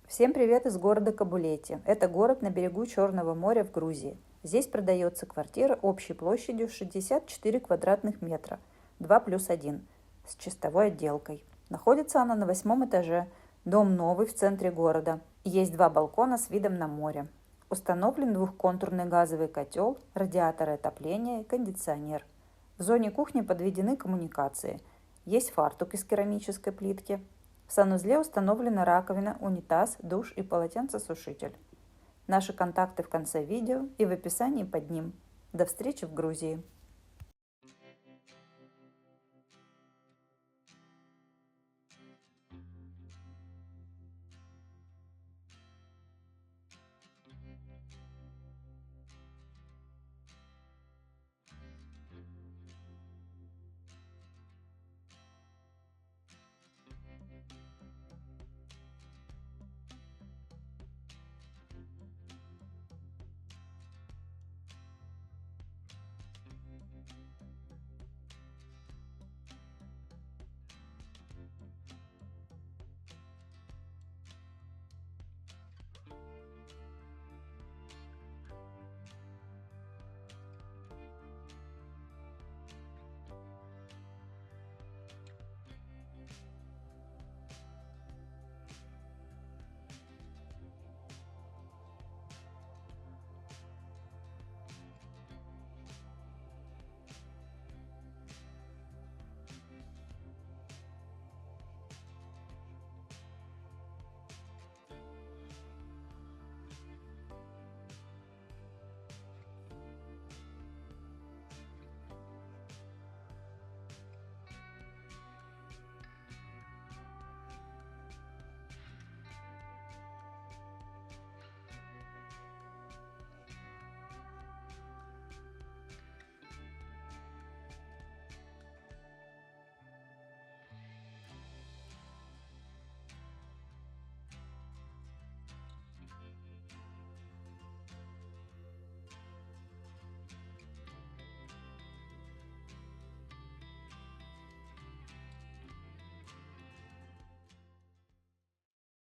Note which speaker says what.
Speaker 1: Всем привет из города Кобулети. Это город на берегу Черного моря в Грузии. Здесь продается квартира общей площадью 64 квадратных метра, 2+1, с чистовой отделкой. Находится она на 8 этаже. Дом новый в центре города. Есть 2 балкона с видом на море. Установлен двухконтурный газовый котел, радиаторы отопления и кондиционер. В зоне кухни подведены коммуникации. Есть фартук из керамической плитки. В санузле установлена раковина, унитаз, душ и полотенцесушитель. Наши контакты в конце видео и в описании под ним. До встречи в Грузии!